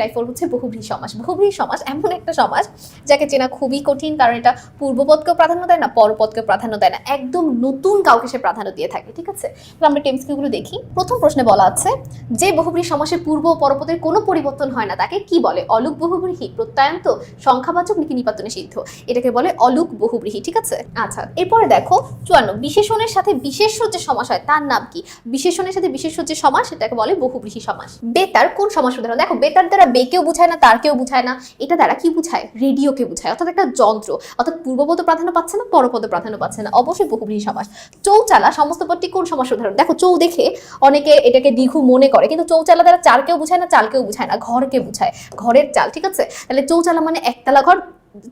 Type 4 হচ্ছে বহুব্রীহি সমাস। বহুব্রীহি সমাস এমন একটা সমাস যাকে চেনা খুবই কঠিন, কারণ এটা পূর্বপদকেও প্রাধান্য দেয় না, পরপদকেও প্রাধান্য দেয় না, একদম নতুন কাউকে সে প্রাধান্য দিয়ে থাকে। ঠিক আছে, তো আমরা টেমসকিগুলো দেখি। প্রথম প্রশ্নে বলা আছে যে বহুব্রীহি সমাসের পূর্ব ও পরপদের কোনো পরিবর্তন হয় না তাকে কি বলে? অলুক বহুব্রীহি, প্রত্যয়ান্ত, সংখ্যাবাচক নাকি নিপাতনে সিদ্ধ? এটাকে বলে অলুক বহুব্রীহি। ঠিক আছে, আচ্ছা এরপরে দেখো 54, বিশেষণের সাথে বিশেষ্য যে সমাস হয় তার নাম কি? বিশেষণের সাথে বিশেষ্য যে সমাস সেটাকে বলে বহুব্রীহি সমাস। বেতার কোন সমাস উদাহরণ? দেখো বেতার দ্বারা বেকেও বুঝায় না, তারকেও বুঝায় না, এটা দ্বারা কি বুঝায়? রেডিওকে বুঝায়, অর্থাৎ একটা যন্ত্র, অর্থাৎ পূর্বপদ প্রাধান্য পাচ্ছে না, পরপদ প্রাধান্য পাচ্ছে না, অবশ্যই বহুব্রীহি সমাস। চৌচালা সমস্ত পদটি কোন সমাস উদাহরণ? দেখো চৌ দেখে অনেকে এটাকে দ্বিঘু মনে করে, কিন্তু চৌচালা দ্বারা চারকেও বুঝায় না, চালকেও বুঝায় না, ঘরকে বুঝায়, ঘরের চাল। ঠিক আছে, তাহলে চৌচালা মানে একতলা ঘর,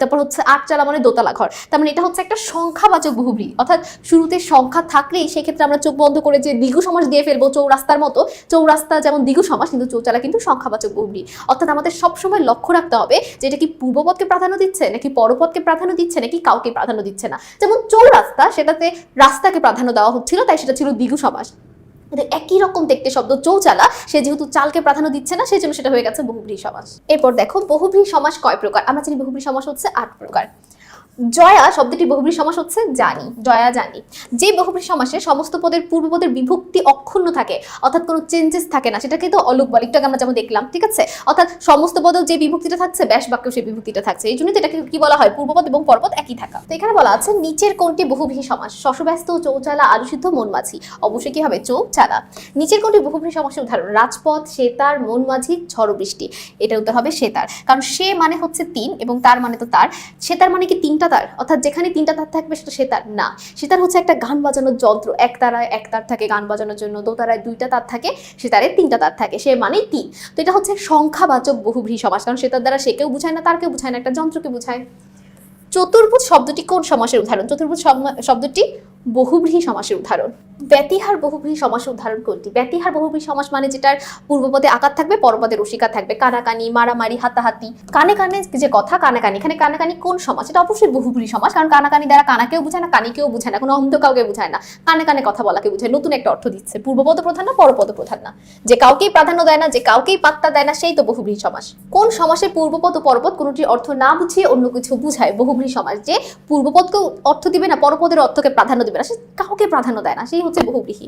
তারপর হচ্ছে আটচালা মানে দোতলা ঘর, তার মানে এটা হচ্ছে একটা সংখ্যাবাচক বহুব্রীহি, অর্থাৎ শুরুতে সংখ্যা থাকলেই সেক্ষেত্রে আমরা চোখ বন্ধ করে যে দ্বিগু সমাস দিয়ে ফেলবো চৌরাস্তার মতো। চৌরাস্তা যেমন দ্বিগু সমাস, কিন্তু চৌচালা কিন্তু সংখ্যাবাচক বহুব্রীহি। অর্থাৎ আমাদের সবসময় লক্ষ্য রাখতে হবে যে এটা কি পূর্বপদকে প্রাধান্য দিচ্ছে নাকি পরপদকে প্রাধান্য দিচ্ছে নাকি কাউকে প্রাধান্য দিচ্ছে না। যেমন চৌরাস্তা, সেটাতে রাস্তাকে প্রাধান্য দেওয়া হচ্ছিল, তাই সেটা ছিল দ্বিগু সমাস। একই রকম দেখতে শব্দ চৌচালা, সে যেহেতু চালকে প্রাধান্য দিচ্ছে না, সেই জন্য সেটা হয়ে গেছে বহুব্রীহি সমাস। এরপর দেখো বহুব্রীহি সমাস কয় প্রকার? আমরা জানি বহুব্রীহি সমাস হচ্ছে 8 প্রকার। জয়া শব্দটি বহুব্রীহি সমাস হচ্ছে জানি, জয়া জানি। যে বহুব্রীহি সমাসে সমস্ত পদের পূর্বপদের বিভক্তি অক্ষুণ্ণ থাকে, অর্থাৎ কোনো চেঞ্জেস থাকে না, সেটাকে তো অলুক বলে, একটু আগে আমরা যেমন দেখলাম। ঠিক আছে, অর্থাৎ সমস্ত পদেও যে বিভক্তিটা থাকছে ব্যাস বাক্যেও সেই বিভক্তিটা থাকছে, এই জন্য এটাকে কি বলা হয়? পূর্বপদ এবং পরপদ একই থাকা। তো এখানে বলা আছে নিচের কোনটি বহুব্রীহি সমাস? শশব্যস্ত, চৌচালা, আলুসিদ্ধ, মনমাঝি। অবশ্যই কি হবে? চৌচালা। নিচের কোনটি বহুব্রীহি সমাসের উদাহরণ? রাজপথ, সেতার, মনমাঝি, ঝড় বৃষ্টি। এটার উত্তর হবে সেতার, কারণ সে মানে হচ্ছে 3 এবং তার মানে তো তার। সেতার মানে কি 3টা তার, অর্থাৎ যেখানে 3টা তার থাকবে সেটা সেতার না। সেতার হচ্ছে একটা গান বাজানোর যন্ত্র, এক তারায় এক তার থাকে গান বাজানোর জন্য, দোতারায় 2টা তার থাকে, সেতারে 3টা তার থাকে, সে মানেই 3। তো এটা হচ্ছে সংখ্যাবাচক বহুব্রীহি সমাস, কারণ সেতার দ্বারা সে কেউ বুঝায় না, তারকেও বুঝায় না, একটা যন্ত্রকে বুঝায়। চতুর্ভুজ শব্দটি কোন সমাসের উদাহরণ? চতুর্ভুজ শব্দটি বহুব্রীহি সমাসের উদাহরণ। ব্যতিহার বহুব্রীহি সমাসের উদাহরণ কোনটি? ব্যতিহার বহুব্রীহি সমাস মানে যেটার পূর্বপদে আকার থাকবে, পরপদে রসিকার থাকবে। কানাকানি, মারামারি, হাতাহাতি। কানে কানে যে কথা, কানাকানি, এখানে কানাকানি কোন সমাস? এটা অবশ্যই বহুব্রীহি সমাস, কারণ কানাকানি দ্বারা কানাকেও বুঝায় না, কানিকেও বুঝায় না, কোনো অন্ধ কাউকে বুঝায় না, কানে কানে কথা বলাকে বুঝায়, নতুন একটা অর্থ দিচ্ছে। পূর্বপদ প্রধান না, পরপদ প্রধান না, যে কাউকেই প্রাধান্য দেয় না, যে কাউকেই পাত্তা দেয় না, সেই তো বহুব্রীহি সমাস। কোন সমাসে পূর্বপদ ও পরপদ কোনটির অর্থ না বুঝিয়ে অন্য কিছু বুঝায়? বহুব্রীহি সমাস। যে পূর্বপদকেও অর্থ দিবে না, পরপদের অর্থকে প্রাধান্য দিবে না, সে কাউকে প্রাধান্য দেয় না, সেই হচ্ছে বহুব্রীহি।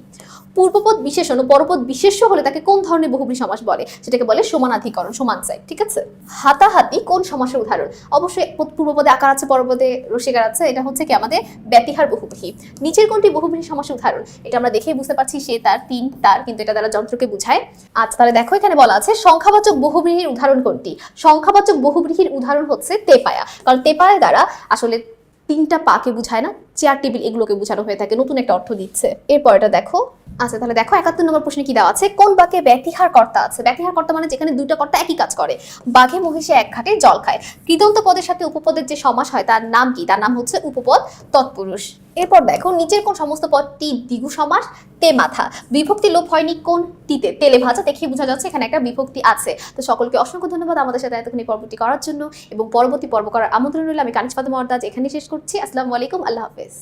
পূর্বপদ বিশেষণ ও পরপদ বিশেষ্য হলে তাকে কোন ধরনের বহুব্রীহি সমাস বলে? সেটাকে বলে সমানাধিকরণ, সমান সাইড। ঠিক আছে, হাতাহাতি কোন সমাসের উদাহরণ? অবশ্যই পূর্বপদে আকার আছে, পরপদে রসিকার আছে, এটা হচ্ছে কি আমাদের ব্যতিহার বহুব্রীহি। নিচের কোনটি বহুব্রীহি সমাসের উদাহরণ? এটা আমরা দেখেই বুঝতে পারছি, সে তার, 3 তার, কিন্তু এটা দ্বারা যন্ত্রকে বুঝায়। আচ্ছা তাহলে দেখো এখানে বলা আছে সংখ্যাবাচক বহুব্রীহির উদাহরণ কোনটি? সংখ্যাবাচক বহুব্রীহির উদাহরণ হচ্ছে তেপায়া, কারণ তেপায়া দ্বারা আসলে 3টা পাকে বুঝায় না, চেয়ার টেবিল এগুলোকে বোঝানো হয়ে থাকে, নতুন একটা অর্থ দিচ্ছে। এরপর এটা দেখো। আচ্ছা তাহলে দেখো 71 নম্বর প্রশ্নে কি দেওয়া আছে? কোন বাক্যে ব্যতিহার কর্তা আছে? ব্যতিহার কর্তা মানে যেখানে 2টা কর্তা একই কাজ করে। বাঘে মহিষে এক ঘাটে জল খায়। কৃদন্ত পদের সাথে উপপদের যে সমাস হয় তার নাম কি? তার নাম হচ্ছে উপপদ তৎপুরুষ। এরপর দেখো নিচের কোন সমস্ত পদটি দ্বিগু সমাস? তে মাথা। বিভক্তি লোপ হয়নি কোনটিতে? তেলে ভাজা। দেখে বোঝা যাচ্ছে এখানে একটা বিভক্তি আছে। তো সকলকে অসংখ্য ধন্যবাদ আমাদের সাথে এতক্ষণ এই পর্বটি করার জন্য, এবং পরবর্তী পর্ব করার আমন্ত্রণ রইল। আমি কানিজ ফাতেমা ওয়ারদাজ এখানেই শেষ করছি। আসসালামু আলাইকুম, আল্লাহ হাফেজ।